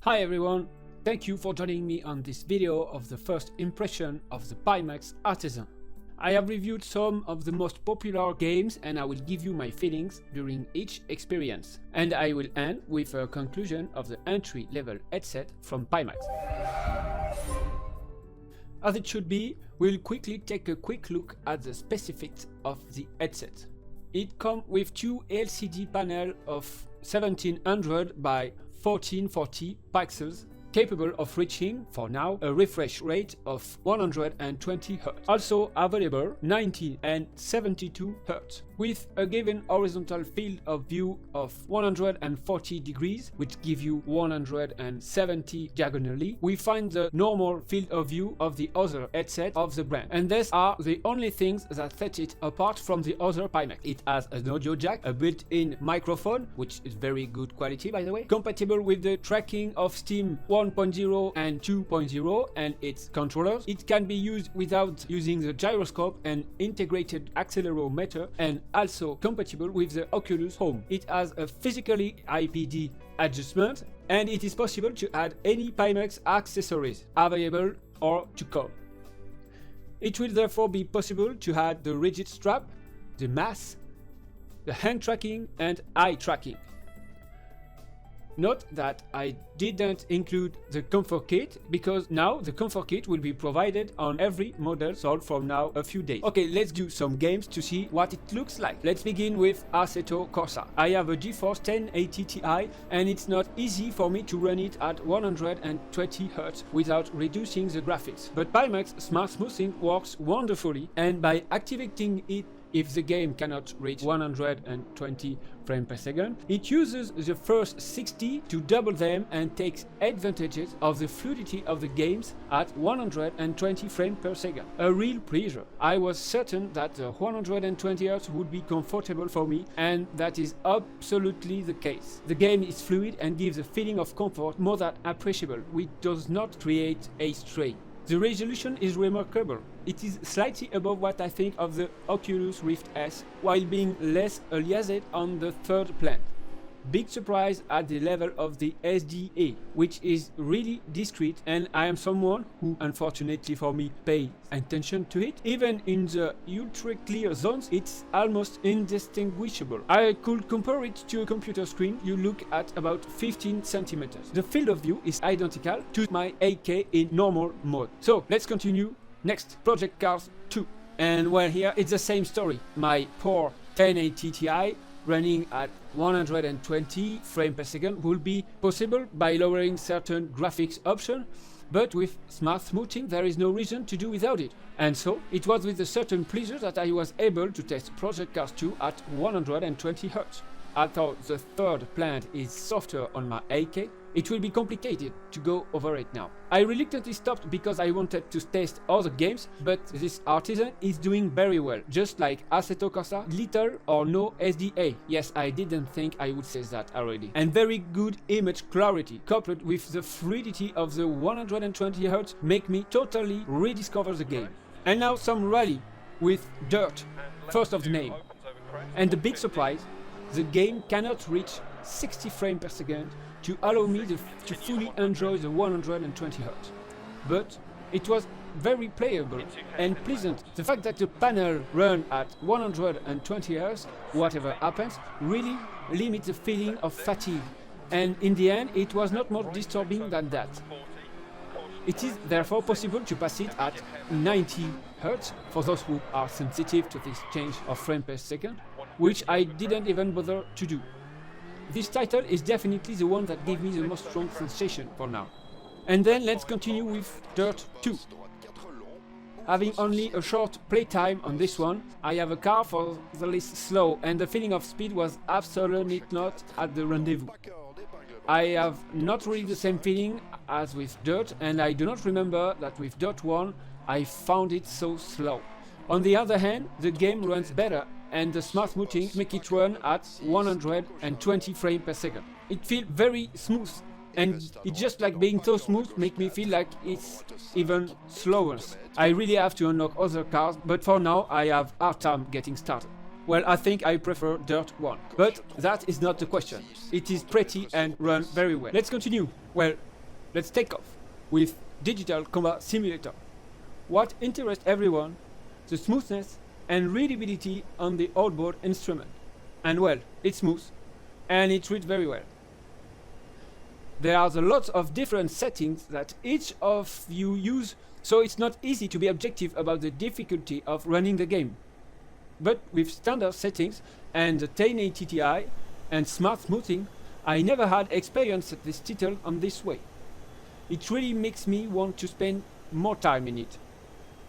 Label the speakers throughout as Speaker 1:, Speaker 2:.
Speaker 1: Hi everyone, thank you for joining me on this video of the first impression of the PIMAX Artisan. I have reviewed some of the most popular games and I will give you my feelings during each experience. And I will end with a conclusion of the entry-level headset from PIMAX. As it should be, we'll quickly take a quick look at the specifics of the headset. It comes with two LCD panels of 1700 by 1440 pixels, capable of reaching, for now, a refresh rate of 120 Hz. Also available 90 and 72 Hz. With a given horizontal field of view of 140 degrees, which gives you 170 diagonally, we find the normal field of view of the other headset of the brand. And these are the only things that set it apart from the other PIMAX. It has an audio jack, a built-in microphone, which is very good quality by the way, compatible with the tracking of Steam 1.0 and 2.0 and its controllers. It can be used without using the gyroscope and integrated accelerometer, and also compatible with the Oculus Home. It has a physically IPD adjustment and it is possible to add any PIMAX accessories available or to come. It will therefore be possible to add the rigid strap, the mask, the hand tracking and eye tracking. Note that I didn't include the comfort kit because now the comfort kit will be provided on every model sold from now a few days. Okay, let's do some games to see what it looks like. Let's begin with Assetto Corsa. I have a GeForce 1080 Ti and it's not easy for me to run it at 120 Hz without reducing the graphics. But PIMAX Smart Smoothing works wonderfully, and by activating it if the game cannot reach 120 frames per second, it uses the first 60 to double them and takes advantages of the fluidity of the games at 120 frames per second. A real pleasure. I was certain that the 120 Hz would be comfortable for me, and that is absolutely the case. The game is fluid and gives a feeling of comfort more than appreciable, which does not create a strain. The resolution is remarkable. It is slightly above what I think of the Oculus Rift S, while being less aliased on the third plan. Big surprise at the level of the SDA, which is really discreet, and I am someone who, unfortunately for me, pays attention to it. Even in the ultra clear zones, it's almost indistinguishable. I could compare it to a computer screen you look at about 15 centimeters. The field of view is identical to my 8K in normal mode. So let's continue. Next, Project Cars 2. And well, here it's the same story. My poor 1080 Ti running at 120 frames per second will be possible by lowering certain graphics options, but with Smart Smoothing there is no reason to do without it. And so it was with a certain pleasure that I was able to test Project Cars 2 at 120 Hz. Although the third plant is softer on my 8K, it will be complicated to go over it now. I reluctantly stopped because I wanted to test other games, but this Artisan is doing very well, just like Assetto Corsa, little or no SDA. Yes, I didn't think I would say that already. And very good image clarity, coupled with the fluidity of the 120 Hz, make me totally rediscover the game. And now some rally with Dirt, first of the name. And the big surprise, the game cannot reach 60 frames per second to allow me to fully enjoy the 120 Hz. But it was very playable and pleasant. The fact that the panel run at 120 Hz, whatever happens, really limits the feeling of fatigue. And in the end, it was not more disturbing than that. It is therefore possible to pass it at 90 Hz for those who are sensitive to this change of frame per second, which I didn't even bother to do. This title is definitely the one that gave me the most strong sensation for now. And then let's continue with Dirt 2. Having only a short playtime on this one, I have a car for the least slow, and the feeling of speed was absolutely not at the rendezvous. I have not really the same feeling as with Dirt, and I do not remember that with Dirt 1 I found it so slow. On the other hand, the game runs better, and the Smart Smoothing make it run at 120 frames per second. It feels very smooth, and it's just like being so smooth make me feel like it's even slower. I really have to unlock other cars, but for now I have hard time getting started. Well, I think I prefer Dirt 1. But that is not the question. It is pretty and run very well. Let's continue. Well, Let's take off with Digital Combat Simulator. What interests everyone? The smoothness and readability on the outboard instrument. And well, it's smooth and it reads very well. There are a lot of different settings that each of you use, so it's not easy to be objective about the difficulty of running the game. But with standard settings and the 1080 Ti and smart smoothing, I never had experienced this title on this way. It really makes me want to spend more time in it.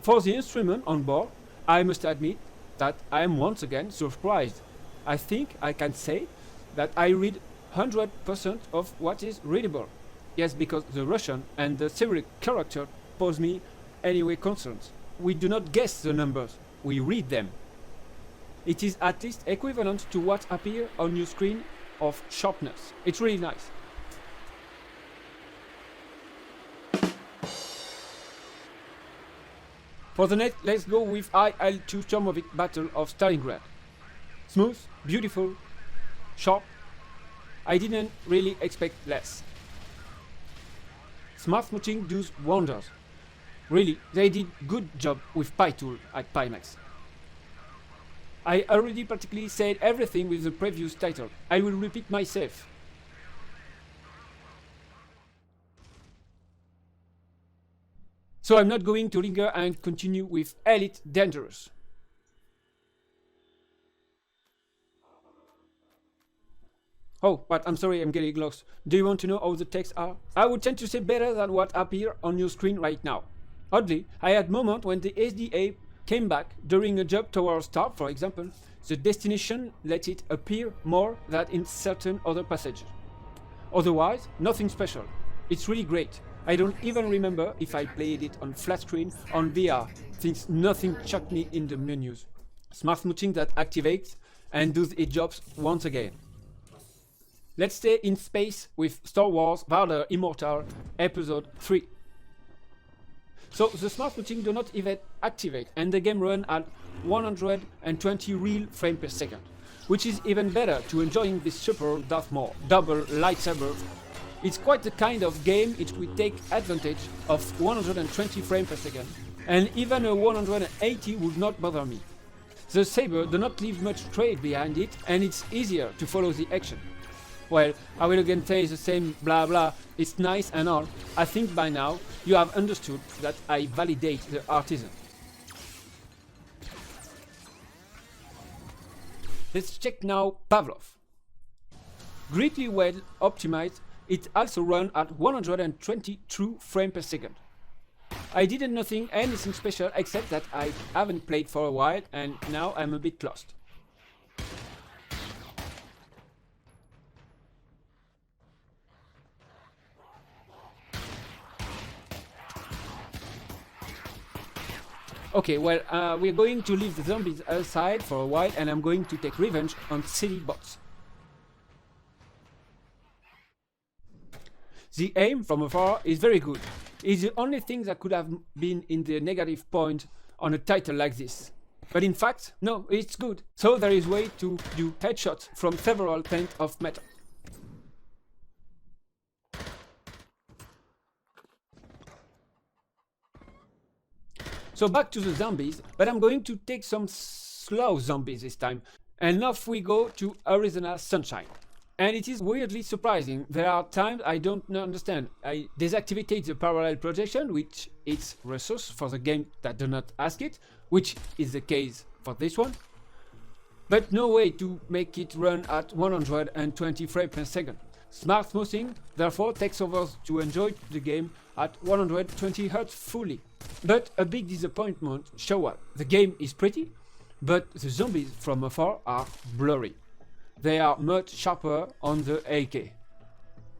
Speaker 1: For the instrument on board, I must admit that I am once again surprised. I think I can say that I read 100% of what is readable. Yes, because the Russian and the Cyrillic character pose me anyway concerns. We do not guess the numbers, we read them. It is at least equivalent to what appears on your screen of sharpness. It's really nice. For the next, let's go with IL2 Sturmovik Battle of Stalingrad. Smooth, beautiful, sharp. I didn't really expect less. Smart smoothing does wonders. Really, they did good job with PyTool at PIMAX. I already practically said everything with the previous title. I will repeat myself. So I'm not going to linger and continue with IL2 Dangerous. Oh, but I'm sorry, I'm getting lost. Do you want to know how the texts are? I would tend to say better than what appear on your screen right now. Oddly, I had moments when the SDA came back during a job towards start, for example. The destination let it appear more than in certain other passages. Otherwise, nothing special. It's really great. I don't even remember if I played it on flat screen on VR, since nothing chucked me in the menus. Smart smoothing that activates and does its jobs once again. Let's stay in space with Star Wars Vader Immortal Episode 3. So the smart smoothing do not even activate and the game runs at 120 real frames per second, which is even better to enjoying this super Darth Maul double lightsaber. It's quite the kind of game it will take advantage of 120 frames per second, and even a 180 would not bother me. The saber do not leave much trail behind it and it's easier to follow the action. Well, I will again say the same blah blah, it's nice and all. I think by now you have understood that I validate the artisan. Let's check now Pavlov. Greatly well optimized, it also runs at 120 true frames per second. I didn't nothing anything special except that I haven't played for a while and now I'm a bit lost. Okay, well, we're going to leave the zombies aside for a while and I'm going to take revenge on silly bots. The aim from afar is very good. It's the only thing that could have been in the negative point on a title like this. But in fact, no, it's good. So there is a way to do headshots from several pieces of metal. So back to the zombies, but I'm going to take some slow zombies this time. And off we go to Arizona Sunshine. And it is weirdly surprising. There are times I don't understand. I deactivate the parallel projection, which is resource for the game that do not ask it, which is the case for this one. But no way to make it run at 120 frames per second. Smart smoothing therefore takes over to enjoy the game at 120 Hz fully. But a big disappointment, show what? The game is pretty, but the zombies from afar are blurry. They are much sharper on the 8K.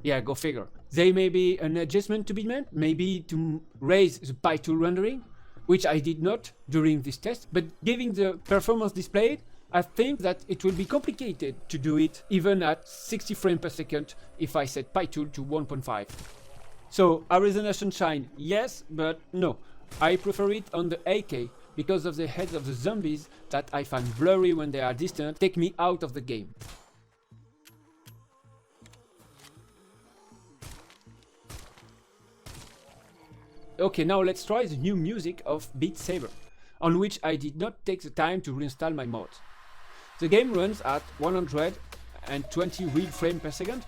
Speaker 1: Yeah, go figure. There may be an adjustment to be made, maybe to raise the PyTool rendering, which I did not during this test, but given the performance displayed, I think that it will be complicated to do it even at 60 frames per second if I set PyTool to 1.5. So Arizona Sunshine, yes, but no. I prefer it on the 8K because of the heads of the zombies that I find blurry when they are distant, take me out of the game. Okay, now let's try the new music of Beat Saber, on which I did not take the time to reinstall my mods. The game runs at 120 real frames per second,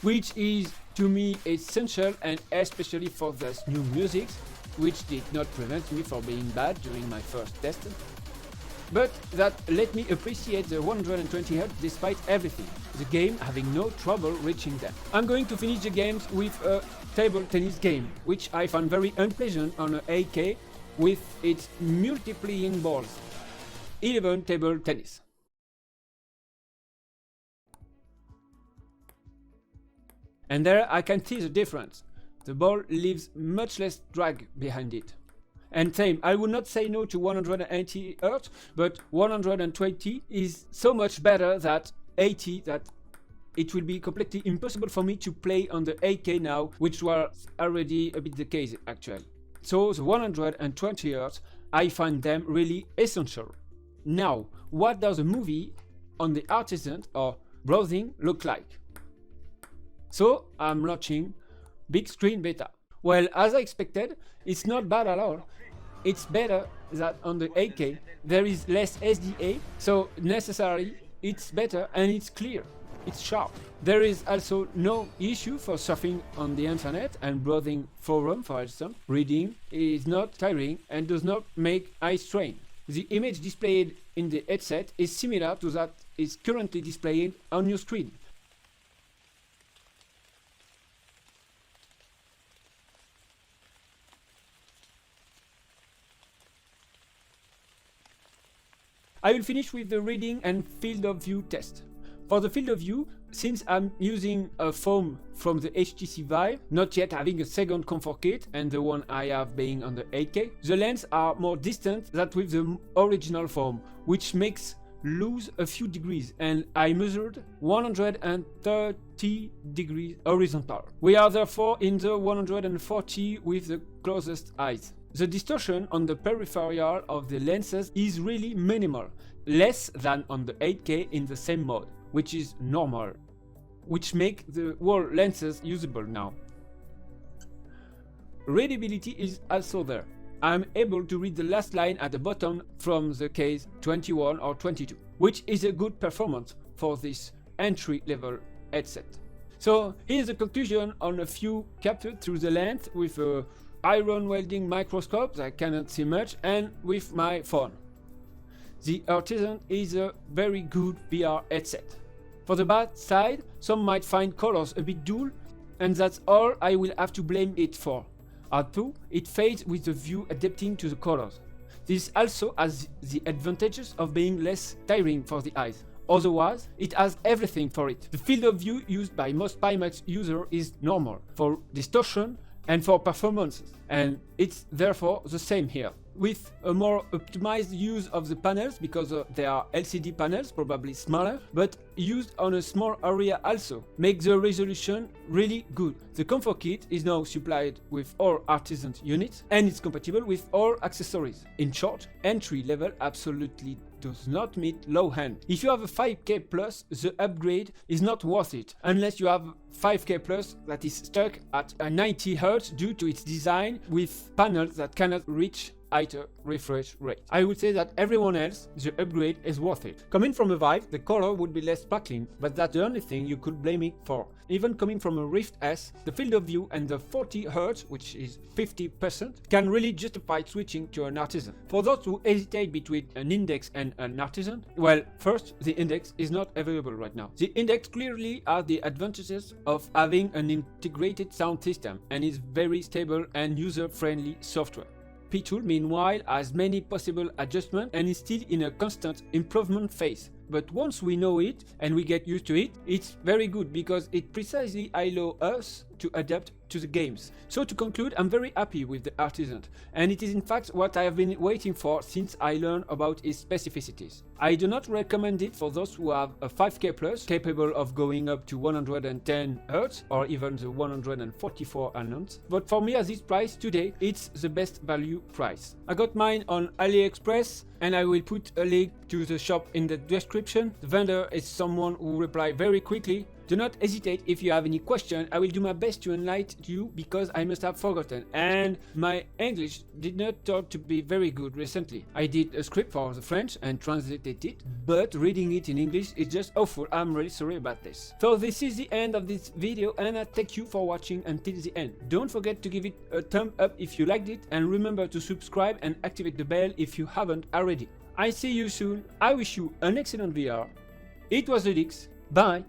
Speaker 1: which is to me essential, and especially for this new music, which did not prevent me from being bad during my first test, but that let me appreciate the 120 Hz despite everything, the game having no trouble reaching them. I'm going to finish the games with a table tennis game, which I found very unpleasant on an 8K with its multiplying balls. 11 table tennis. And there I can see the difference. The ball leaves much less drag behind it. And same, I would not say no to 180 Hz, but 120 is so much better than 80 that it will be completely impossible for me to play on the 8K now, which was already a bit the case actually. So the 120 Hz, I find them really essential. Now, what does a movie on the Artisan or browsing look like? So I'm launching big screen beta. Well, as I expected, it's not bad at all. It's better that on the 8K there is less SDA, so necessarily it's better and it's clear, it's sharp. There is also no issue for surfing on the internet and browsing forum, for instance. Reading is not tiring and does not make eye strain. The image displayed in the headset is similar to that is currently displayed on your screen. I will finish with the reading and field of view test. For the field of view, since I'm using a foam from the HTC Vive, not yet having a second comfort kit and the one I have being on the 8K, the lenses are more distant than with the original foam, which makes lose a few degrees, and I measured 130 degrees horizontal. We are therefore in the 140 with the closest eyes. The distortion on the peripheral of the lenses is really minimal, less than on the 8K in the same mode, which is normal, which make the whole lenses usable now. Readability is also there. I'm able to read the last line at the bottom from the case 21 or 22, which is a good performance for this entry-level headset. So here's the conclusion on a few captured through the lens with a iron welding microscope that I cannot see much, and with my phone. The Artisan is a very good VR headset. For the bad side, some might find colors a bit dull, and that's all I will have to blame it for. Although it fades with the view adapting to the colors. This also has the advantages of being less tiring for the eyes. Otherwise, it has everything for it. The field of view used by most PIMAX users is normal, for distortion and for performance, and it's therefore the same here. With a more optimized use of the panels, because they are LCD panels, probably smaller, but used on a small area also, make the resolution really good. The comfort kit is now supplied with all Artisan units, and it's compatible with all accessories. In short, entry level absolutely does not meet low end. If you have a 5K plus, the upgrade is not worth it, unless you have 5K plus that is stuck at a 90 Hz due to its design with panels that cannot reach higher refresh rate. I would say that everyone else, the upgrade is worth it. Coming from a Vive, the color would be less sparkling, but that's the only thing you could blame it for. Even coming from a Rift S, the field of view and the 40 Hz, which is 50%, can really justify switching to an Artisan. For those who hesitate between an Index and an Artisan, well, first, the Index is not available right now. The Index clearly has the advantages of having an integrated sound system and is very stable and user-friendly software. P-Tool, meanwhile, has many possible adjustments and is still in a constant improvement phase. But once we know it and we get used to it, it's very good because it precisely allows us to adapt to the games. So to conclude, I'm very happy with the Artisan, and it is in fact what I have been waiting for since I learned about its specificities. I do not recommend it for those who have a 5K plus, capable of going up to 110 Hz or even the 144 announced, but for me at this price today, it's the best value price. I got mine on AliExpress, and I will put a link to the shop in the description. The vendor is someone who replies very quickly. Do not hesitate if you have any question. I will do my best to enlighten you because I must have forgotten, and my English did not turn to be very good recently. I did a script for the French and translated it, but reading it in English is just awful. I'm really sorry about this. So this is the end of this video, and I thank you for watching until the end. Don't forget to give it a thumb up if you liked it, and remember to subscribe and activate the bell if you haven't already. I see you soon. I wish you an excellent VR. It was Ludix. Bye.